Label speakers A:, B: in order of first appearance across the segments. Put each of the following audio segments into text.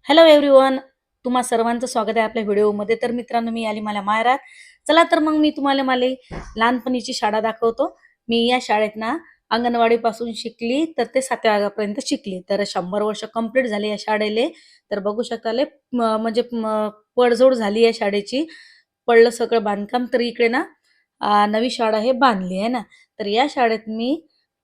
A: Hello everyone. तुम्हा सर्वांचं स्वागत आहे आपल्या व्हिडिओमध्ये. तर मित्रांनो, मी आली मला माहेरात. चला तर मग मी तुम्हाला लहानपणीची शाळा दाखवतो. मी या शाळेत ना अंगणवाडी पासून शिकली तर ते 7व्या वर्गापर्यंत शिकली. तर 100 वर्ष कंप्लीट झाले या शाळेले. तर बघू शकता पडझोड झाली या शाळेची. पडलं सगळं बांधकाम. तर इकडे ना नवी शाळा हे बांधली आहे ना. तर या शाळेत मी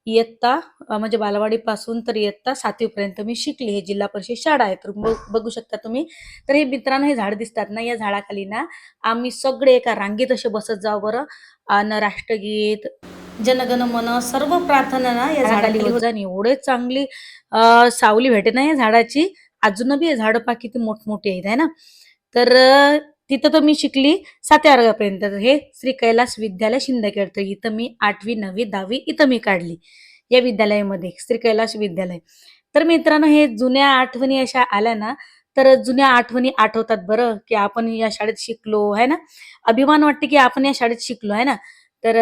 A: इयत्ता म्हणजे बालवाडीपासून तर इयत्ता 7वी पर्यंत मी शिकली. हे जिल्हा परिषद शाळा आहे. तर बघू शकता तुम्ही. तर हे मित्रांनो, हे झाड दिसतात ना, या झाडाखाली ना आम्ही सगळे एका रांगेत असे बसत जाऊ बरं. आणि राष्ट्रगीत, जनगण मन सर्व प्रार्थना ना या झाडाखाली होत जाण. एवढे चांगली सावली भेटे ना या झाडाची. अजून बी हे झाड पहा किती मोठमोठी आहेत आहे ना. तर तिथं तर मी शिकली 7व्या वर्गापर्यंत. तर हे श्री कैलास विद्यालय शिंदखेड. तर इथं मी 8वी 9वी 10वी इथं मी काढली या विद्यालयामध्ये, श्री कैलास विद्यालय. तर मित्रांनो, हे जुन्या आठवणी अशा आल्या ना, तर जुन्या आठवणी आठवतात बरं, की आपण या शाळेत शिकलो आहे ना. अभिमान वाटते की आपण या शाळेत शिकलो आहे ना. तर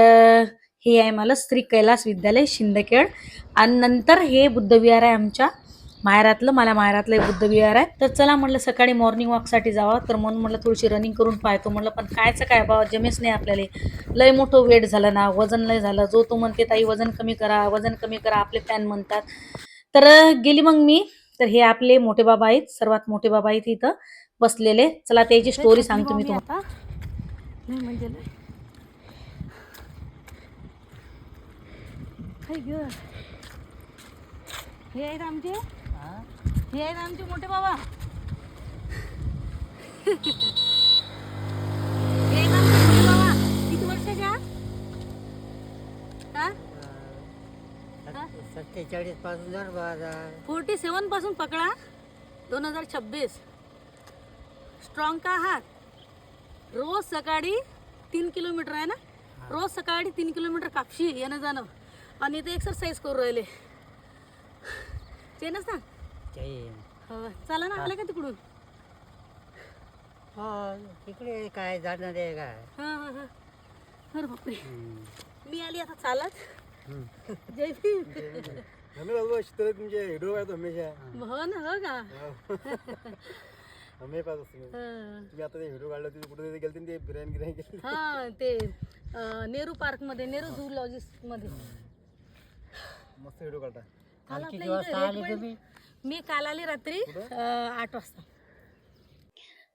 A: हे आहे मला श्री कैलास विद्यालय शिंदखेड. आणि नंतर हे बुद्धविहार आहे आमच्या माहेरातलं. मला माहेरातलं हे बुद्धविहार आहे. तर चला म्हटलं सकाळी मॉर्निंग वॉकसाठी जावं. तर म्हणून म्हटलं थोडीशी रनिंग करून पाहतो. म्हटलं पण कायचं काय बाबा, जमेच नाही आपल्याला. लय मोठं वेट झालं ना, वजन लय झालं. जो तो म्हणते ताई वजन कमी करा, वजन कमी करा, आपले फॅन म्हणतात. तर गेली मग मी. तर हे आपले मोठे बाबा आहेत, सर्वात मोठे बाबा आहेत इथं बसलेले. चला त्याची स्टोरी सांगतो मी तुम्हाला. म्हणजे हे आहेत आमचे, हे आहेत आमचे मोठे बाबा. हे आहेत आमचे मोठे बाबा. किती वर्षाच्या?
B: 47 पासून
A: 47 पासून पकडा. 2026. स्ट्रॉंग का आहात? रोज सकाळी 3 किलोमीटर आहे ना, रोज सकाळी 3 किलोमीटर कापशी येणं जाणं. आणि ते एक्सरसाइज करू राहिले. चेनच ना. चला ना, आले का तिकडून?
B: तिकडे काय जाणार आहे काय?
A: अरे बापरे, मी आली आता चालत. जय भीम.
B: तुमचे व्हिडिओ काढतो हमेशा.
A: हो ना, हो का?
B: तुम्ही आता ते व्हिडिओ काढला, तिथे कुठे गेलते ते बिर्याणी केली.
A: हा, ते नेहरू पार्क मध्ये, नेहरू झूलॉजिस्ट मध्ये
B: मस्त व्हिडिओ काढता.
A: किती वाजता आले तुम्ही? मी काल आली रात्री 8 वाजता.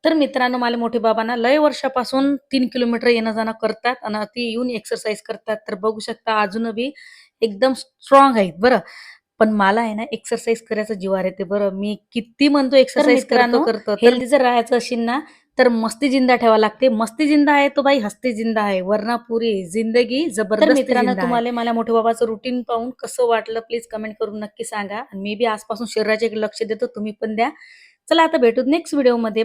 A: तर मित्रांनो, मला मोठे बाबांना लय वर्षापासून 3 किलोमीटर येणं जाणं करतात आणि ती येऊन एक्सरसाइज करतात. तर बघू शकता अजून बी एकदम स्ट्रॉंग आहेत बरं. पण मला आहे ना एक्सरसाइज करायचं जीवार येते बरं. मी किती म्हणतो एक्सरसाइज करतो. हेल्दी जर राहायचं असेल ना, तर मस्ती जिंदा ठेवा लागते. मस्ती जिंदा आहे तो बाई हस्ती जिंदा आहे, वरना पुरी जिंदगी जबरदस्त. मित्रांनो, तुम्हाला मला मोठे बाबाचं रुटीन पाहून कसं वाटलं प्लीज कमेंट करून नक्की सांगा. आणि मी बी आजपासून शरीराचे लक्ष देतो, तुम्ही पण द्या. चला आता भेटू नेक्स्ट व्हिडिओ मध्ये.